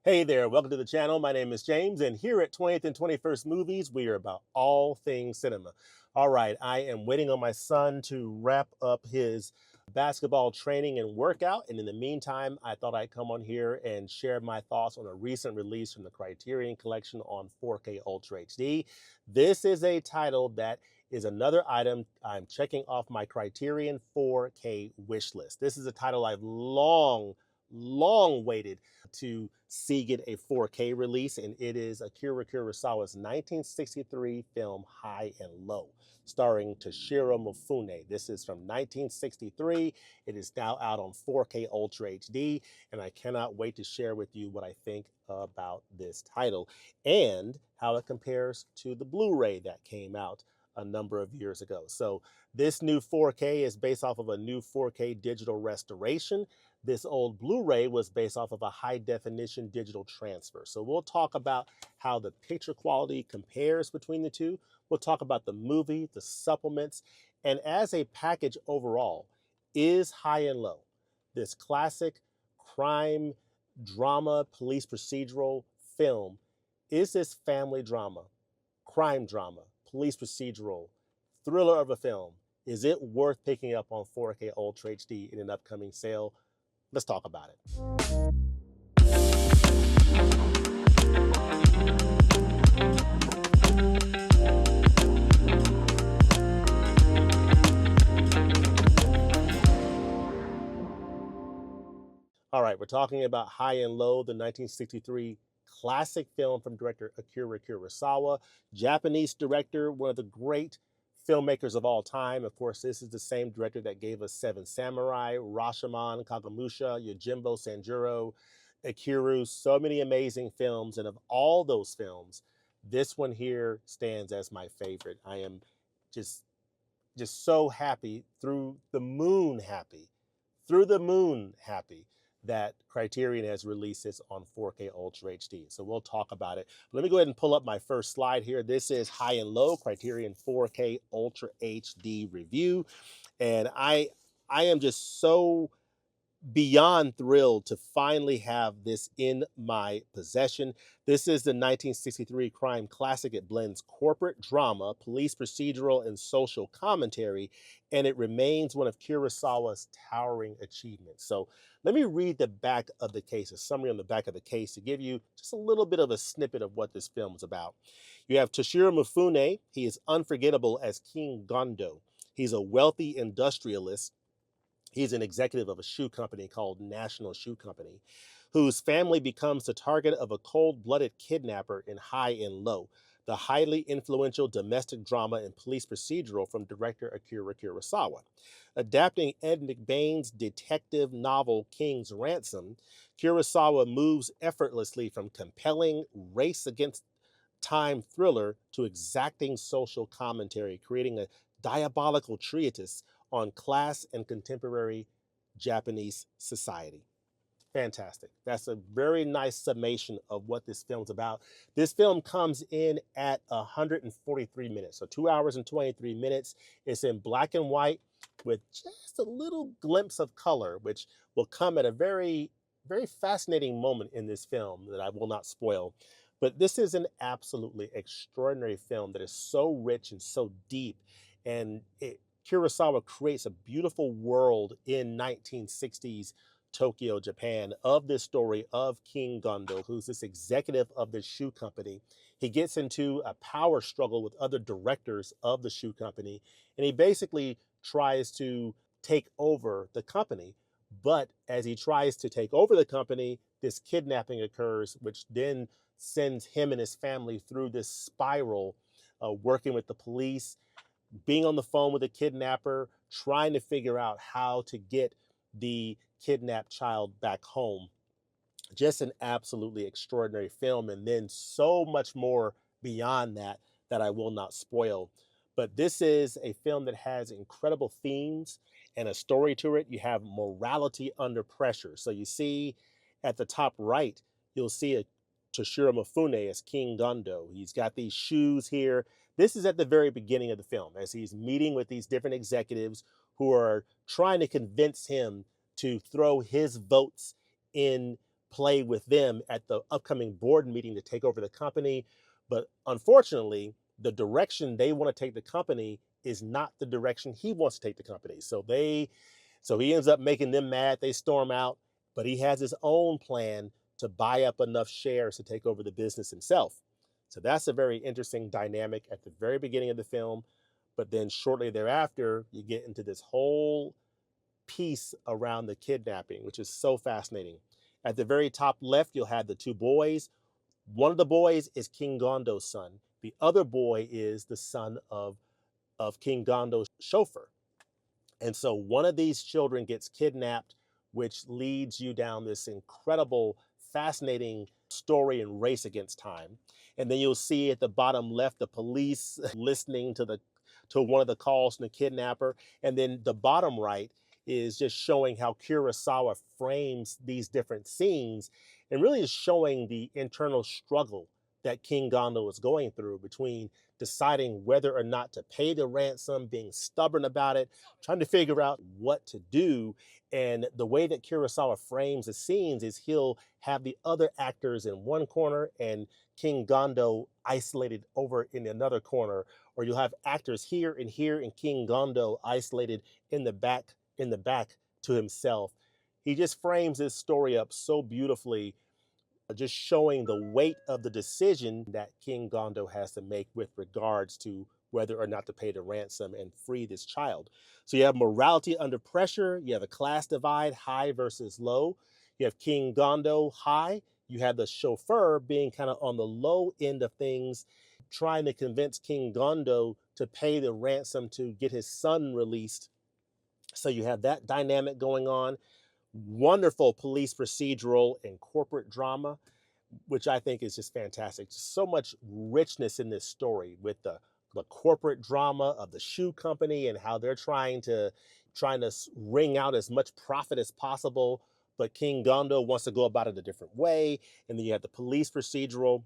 Hey there, welcome to the channel. My name is James, and here at 20th and 21st Movies, we are about all things cinema. All right, I am waiting on my son to wrap up his basketball training and workout. And in the meantime, I thought I'd come on here and share my thoughts on a recent release from the Criterion Collection on 4K Ultra HD. This is a title that is another item I'm checking off my Criterion 4K wish list. This is a title I've long waited to see get a 4K release, and it is Akira Kurosawa's 1963 film High and Low, starring Toshiro Mifune. This is from 1963. It is now out on 4K Ultra HD, and I cannot wait to share with you what I think about this title and how it compares to the Blu-ray that came out a number of years ago. So this new 4K is based off of a new 4K digital restoration. This old Blu-ray was based off of a high-definition digital transfer. So we'll talk about how the picture quality compares between the two. We'll talk about the movie, the supplements, and as a package overall, is High and Low, this classic crime drama, police procedural film, is this family drama, crime drama, police procedural, thriller of a film, is it worth picking up on 4K Ultra HD in an upcoming sale? Let's talk about it. All right, we're talking about High and Low, the 1963 classic film from director Akira Kurosawa, Japanese director, one of the great filmmakers of all time. Of course, this is the same director that gave us Seven Samurai, Rashomon, Kagemusha, Yojimbo Sanjuro, Ikiru, so many amazing films. And of all those films, this one here stands as my favorite. I am just so happy, through the moon happy that Criterion has released this on 4K Ultra HD. So we'll talk about it. Let me go ahead and pull up my first slide here. This is High and Low, Criterion 4K Ultra HD review. And I am just so beyond thrilled to finally have this in my possession. This is the 1963 crime classic. It blends corporate drama, police procedural, and social commentary, and it remains one of Kurosawa's towering achievements. So let me read the back of the case, a summary on the back of the case, to give you just a little bit of a snippet of what this film is about. You have Toshiro Mifune. He is unforgettable as King Gondo. He's a wealthy industrialist. He's an executive of a shoe company called National Shoe Company, whose family becomes the target of a cold-blooded kidnapper in High and Low, the highly influential domestic drama and police procedural from director Akira Kurosawa. Adapting Ed McBain's detective novel King's Ransom, Kurosawa moves effortlessly from compelling race against time thriller to exacting social commentary, creating a diabolical treatise on class and contemporary Japanese society. Fantastic. That's a very nice summation of what this film's about. This film comes in at 143 minutes, so 2 hours and 23 minutes. It's in black and white with just a little glimpse of color, which will come at a very fascinating moment in this film that I will not spoil. But this is an absolutely extraordinary film that is so rich and so deep, and Kurosawa creates a beautiful world in 1960s Tokyo, Japan, of this story of King Gondo, who's this executive of the shoe company. He gets into a power struggle with other directors of the shoe company, and he basically tries to take over the company. But as he tries to take over the company, this kidnapping occurs, which then sends him and his family through this spiral, working with the police, being on the phone with a kidnapper, trying to figure out how to get the kidnapped child back home. Just an absolutely extraordinary film, and then so much more beyond that that I will not spoil. But this is a film that has incredible themes and a story to it. You have morality under pressure. So you see at the top right, you'll see a Toshiro Mifune as King Gondo. He's got these shoes here. This is at the very beginning of the film as he's meeting with these different executives who are trying to convince him to throw his votes in play with them at the upcoming board meeting to take over the company. But unfortunately, the direction they want to take the company is not the direction he wants to take the company. So he ends up making them mad. They storm out, but he has his own plan to buy up enough shares to take over the business himself. So that's a very interesting dynamic at the very beginning of the film. But then shortly thereafter, you get into this whole piece around the kidnapping, which is so fascinating. At the very top left, you'll have the two boys. One of the boys is King Gondo's son. The other boy is the son of King Gondo's chauffeur. And so one of these children gets kidnapped, which leads you down this incredible, fascinating story and race against time. And then you'll see at the bottom left the police listening to one of the calls from the kidnapper. And then the bottom right is just showing how Kurosawa frames these different scenes and really is showing the internal struggle that King Gondo is going through between deciding whether or not to pay the ransom, being stubborn about it, trying to figure out what to do. And the way that Kurosawa frames the scenes is he'll have the other actors in one corner and King Gondo isolated over in another corner, or you'll have actors here and King Gondo isolated in the back to himself. He just frames this story up so beautifully, just showing the weight of the decision that King Gondo has to make with regards to whether or not to pay the ransom and free this child. So you have morality under pressure, you have a class divide, high versus low. You have King Gondo high, you have the chauffeur being kind of on the low end of things, trying to convince King Gondo to pay the ransom to get his son released. So you have that dynamic going on. Wonderful police procedural and corporate drama, which I think is just fantastic. Just so much richness in this story with the corporate drama of the shoe company and how they're trying to wring out as much profit as possible. But King Gondo wants to go about it a different way. And then you have the police procedural,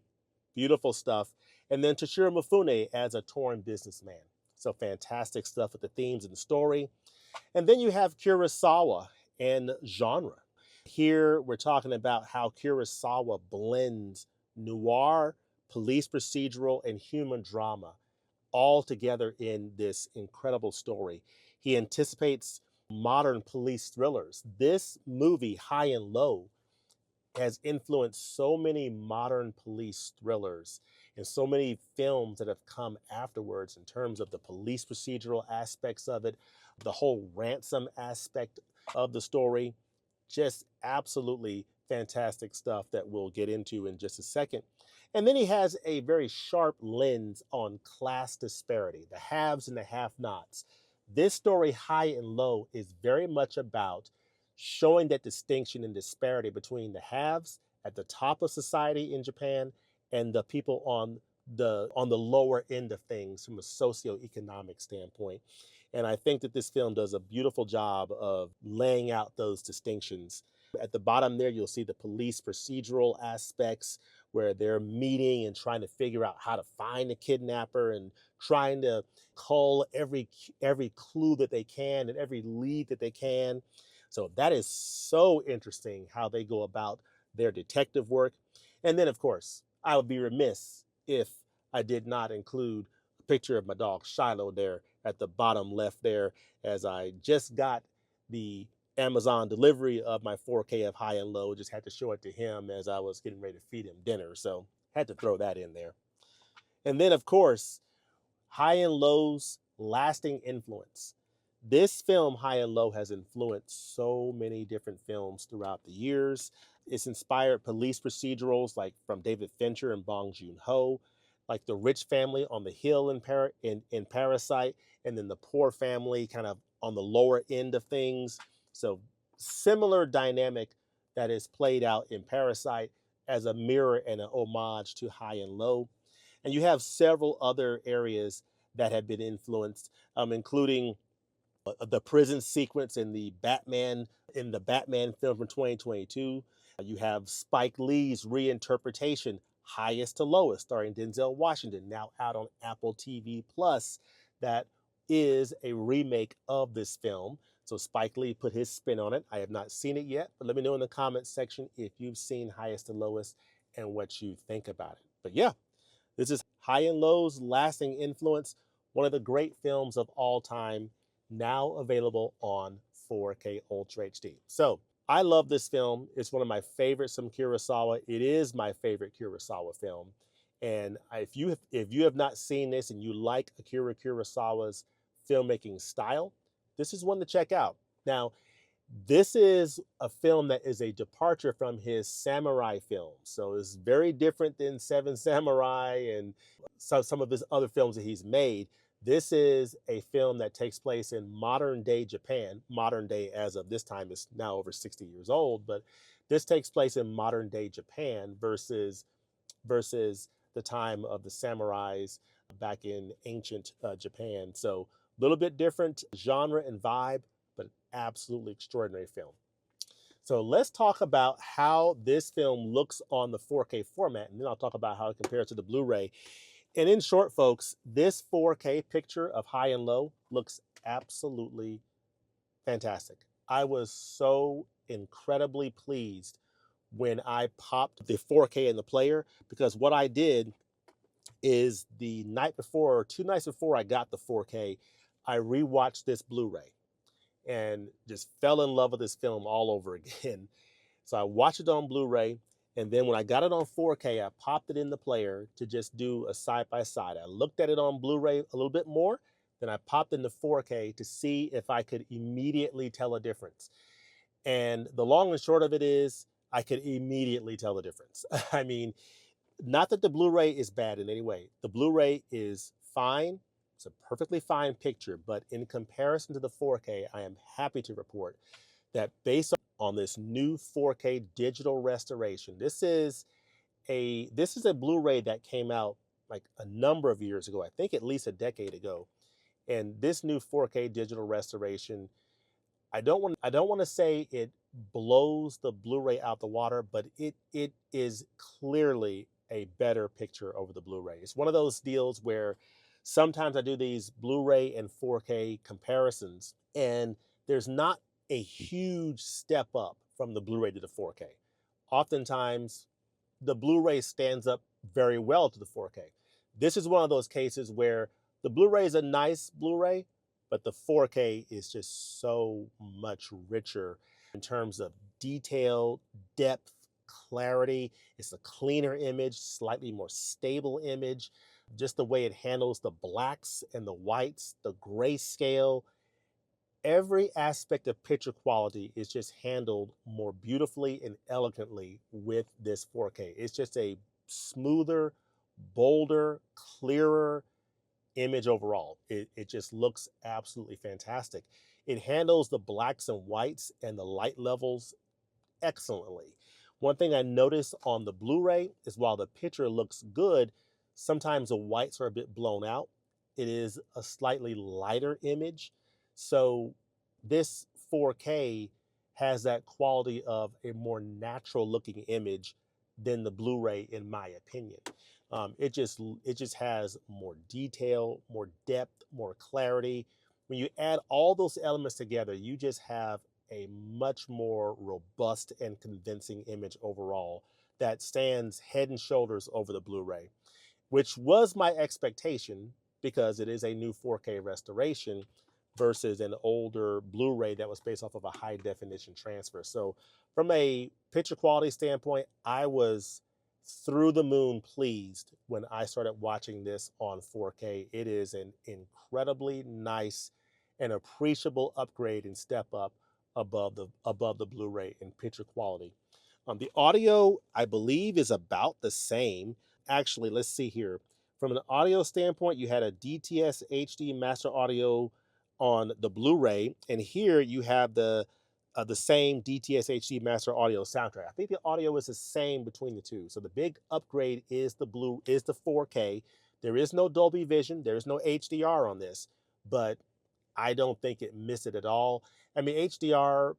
beautiful stuff. And then Toshiro Mifune as a torn businessman. So fantastic stuff with the themes and the story. And then you have Kurosawa and genre. Here we're talking about how Kurosawa blends noir, police procedural, and human drama all together in this incredible story. He anticipates modern police thrillers. This movie, High and Low, has influenced so many modern police thrillers and so many films that have come afterwards in terms of the police procedural aspects of it, the whole ransom aspect of the story. Just absolutely fantastic stuff that we'll get into in just a second. And then he has a very sharp lens on class disparity, the haves and the have-nots. This story, High and Low, is very much about showing that distinction and disparity between the haves at the top of society in Japan and the people on the lower end of things from a socioeconomic standpoint. And I think that this film does a beautiful job of laying out those distinctions. At the bottom there, you'll see the police procedural aspects where they're meeting and trying to figure out how to find the kidnapper and trying to cull every clue that they can and every lead that they can. So that is so interesting how they go about their detective work. And then, of course, I would be remiss if I did not include a picture of my dog Shiloh there at the bottom left there, as I just got the Amazon delivery of my 4K of High and Low. Just had to show it to him as I was getting ready to feed him dinner. So had to throw that in there. And then, of course, High and Low's lasting influence. This film, High and Low, has influenced so many different films throughout the years. It's inspired police procedurals like from David Fincher and Bong Joon Ho, like The Rich Family on the Hill in Parasite, and then The Poor Family kind of on the lower end of things. So similar dynamic that is played out in Parasite as a mirror and an homage to High and Low. And you have several other areas that have been influenced, including the prison sequence in the Batman film from 2022. You have Spike Lee's reinterpretation, Highest to Lowest, starring Denzel Washington, now out on Apple TV Plus. That is a remake of this film. So Spike Lee put his spin on it. I have not seen it yet, but let me know in the comments section if you've seen Highest and Lowest and what you think about it. But yeah, this is High and Low's Lasting Influence, one of the great films of all time, now available on 4K Ultra HD. So I love this film. It's one of my favorites from Kurosawa. It is my favorite Kurosawa film. And if you have not seen this and you like Akira Kurosawa's filmmaking style, this is one to check out. Now, this is a film that is a departure from his samurai films. So it's very different than Seven Samurai and some of his other films that he's made. This is a film that takes place in modern day Japan. Modern day as of this time is now over 60 years old, but this takes place in modern day Japan versus the time of the samurais back in ancient Japan. So a little bit different genre and vibe, but absolutely extraordinary film. So let's talk about how this film looks on the 4K format, and then I'll talk about how it compares to the Blu-ray. And in short, folks, this 4K picture of High and Low looks absolutely fantastic. I was so incredibly pleased when I popped the 4K in the player, because what I did is the night before or 2 nights before I got the 4K, I rewatched this Blu-ray and just fell in love with this film all over again. So I watched it on Blu-ray, and then when I got it on 4K, I popped it in the player to just do a side-by-side. I looked at it on Blu-ray a little bit more, then I popped into 4K to see if I could immediately tell a difference. And the long and short of it is, I could immediately tell the difference. I mean, not that the Blu-ray is bad in any way. The Blu-ray is fine. It's a perfectly fine picture, but in comparison to the 4K, I am happy to report that based on this new 4K digital restoration, this is a Blu-ray that came out like a number of years ago, I think at least a decade ago. And this new 4K digital restoration, I don't want to say it blows the Blu-ray out the water, but it is clearly a better picture over the Blu-ray. It's one of those deals where sometimes I do these Blu-ray and 4K comparisons, and there's not a huge step up from the Blu-ray to the 4K. Oftentimes, the Blu-ray stands up very well to the 4K. This is one of those cases where the Blu-ray is a nice Blu-ray, but the 4K is just so much richer in terms of detail, depth, clarity. It's a cleaner image, slightly more stable image. Just the way it handles the blacks and the whites, the grayscale. Every aspect of picture quality is just handled more beautifully and elegantly with this 4K. It's just a smoother, bolder, clearer image overall. It just looks absolutely fantastic. It handles the blacks and whites and the light levels excellently. One thing I noticed on the Blu-ray is while the picture looks good, sometimes the whites are a bit blown out. It is a slightly lighter image. So this 4K has that quality of a more natural looking image than the Blu-ray, in my opinion. It just has more detail, more depth, more clarity. When you add all those elements together, you just have a much more robust and convincing image overall that stands head and shoulders over the Blu-ray, which was my expectation because it is a new 4K restoration versus an older Blu-ray that was based off of a high definition transfer. So from a picture quality standpoint, I was through the moon pleased when I started watching this on 4K. It is an incredibly nice and appreciable upgrade and step up above the Blu-ray in picture quality. The audio, I believe, is about the same. Actually, let's see here. From an audio standpoint, you had a DTS HD master audio on the Blu-ray, and here you have the same DTS HD master audio soundtrack. I think the audio is the same between the two. So the big upgrade is the 4K. There is no Dolby Vision. There is no HDR on this, but I don't think it missed it at all. I mean, HDR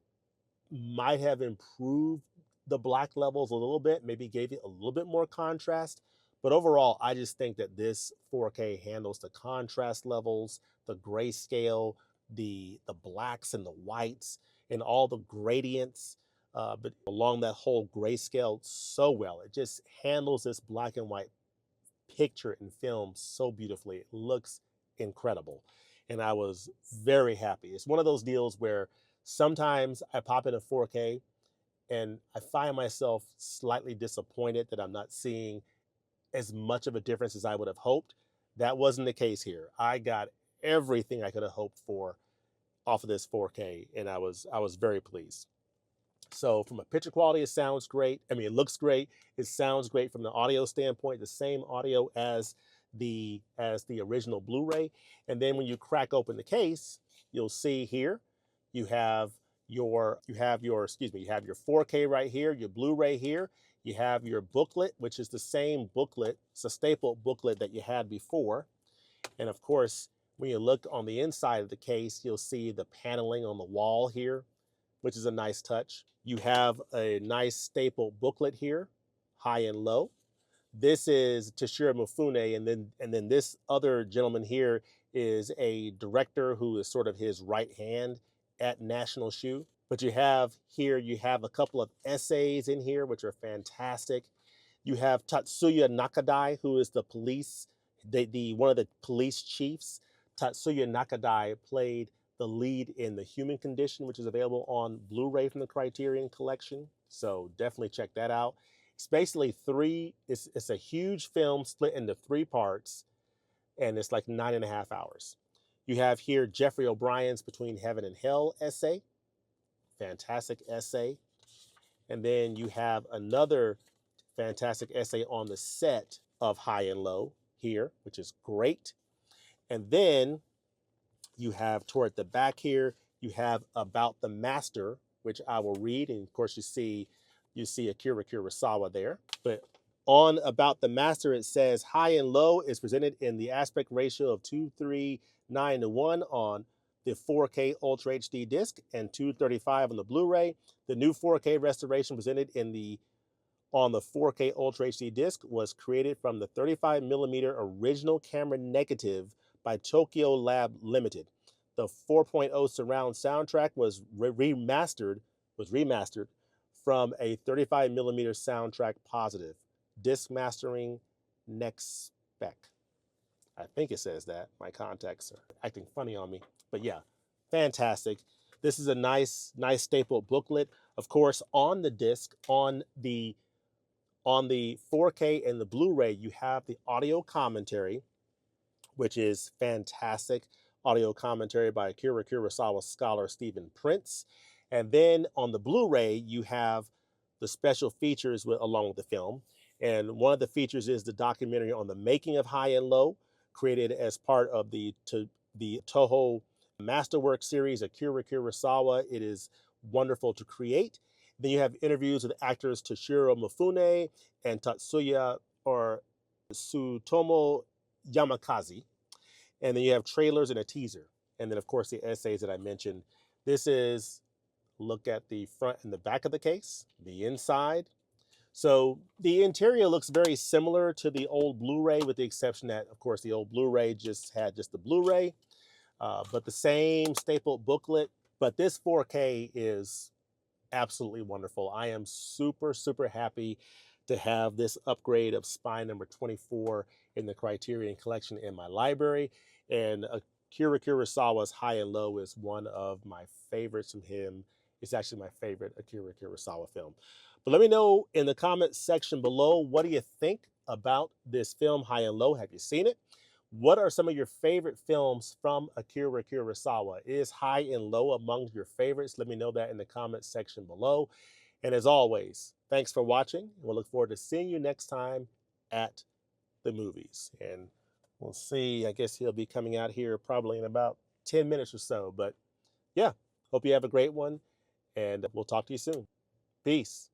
might have improved the black levels a little bit, maybe gave it a little bit more contrast. But overall, I just think that this 4K handles the contrast levels, the grayscale, the blacks and the whites and all the gradients, but along that whole grayscale so well. It just handles this black and white picture and film so beautifully. It looks incredible. And I was very happy. It's one of those deals where sometimes I pop in a 4K and I find myself slightly disappointed that I'm not seeing as much of a difference as I would have hoped. That wasn't the case here. I got everything I could have hoped for off of this 4K, and I was very pleased. So from a picture quality, it sounds great. I mean, it looks great. It sounds great from the audio standpoint, the same audio as the original Blu-ray. And then when you crack open the case, you'll see here you have you have your 4K right here, your Blu-ray here. You have your booklet, which is the same booklet. It's a staple booklet that you had before. And of course, when you look on the inside of the case, you'll see the paneling on the wall here, which is a nice touch. You have a nice staple booklet here, high and low. This is Toshiro Mifune, and then this other gentleman here is a director who is sort of his right hand at National Shoe. But you have a couple of essays in here, which are fantastic. You have Tatsuya Nakadai, who is the one of the police chiefs. Tatsuya Nakadai played the lead in The Human Condition, which is available on Blu-ray from the Criterion collection. So definitely check that out. It's basically it's a huge film split into 3 parts, and it's like 9.5 hours. You have here Jeffrey O'Brien's Between Heaven and Hell essay, fantastic essay. And then you have another fantastic essay on the set of High and Low here, which is great. And then you have toward the back here, you have About the Master, which I will read. And of course, you see Akira Kurosawa there. But on About the Master, it says High and Low is presented in the aspect ratio of 2:3:9 on the 4K Ultra HD disc and 235 on the Blu-ray. The new 4K restoration presented on the 4K Ultra HD disc was created from the 35mm original camera negative by Tokyo Lab Limited. The 4.0 surround soundtrack was remastered from a 35mm soundtrack positive. Disc mastering next spec. I think it says that. My contacts are acting funny on me. But yeah, fantastic. This is a nice staple booklet. Of course, on the disc, on the 4K and the Blu-ray, you have the audio commentary, which is fantastic. Audio commentary by Akira Kurosawa scholar Stephen Prince. And then on the Blu-ray, you have the special features along with the film. And one of the features is the documentary on the making of High and Low, created as part of the Toho Masterwork series, Akira Kurosawa. It is wonderful to create. Then you have interviews with actors Toshiro Mifune and Tatsuya or Tsutomu Yamakaze. And then you have trailers and a teaser. And then, of course, the essays that I mentioned. This is look at the front and the back of the case, the inside. So the interior looks very similar to the old Blu-ray, with the exception that, of course, the old Blu-ray had just the Blu-ray, but the same stapled booklet. But this 4K is absolutely wonderful. I am super, super happy to have this upgrade of spine number 24 in the Criterion collection in my library. And Akira Kurosawa's High and Low is one of my favorites from him. It's actually my favorite Akira Kurosawa film. But let me know in the comments section below, what do you think about this film, High and Low? Have you seen it? What are some of your favorite films from Akira Kurosawa? Is High and Low among your favorites? Let me know that in the comments section below. And as always, thanks for watching. We'll look forward to seeing you next time at the movies. And we'll see, I guess he'll be coming out here probably in about 10 minutes or so. But yeah, hope you have a great one, and we'll talk to you soon. Peace.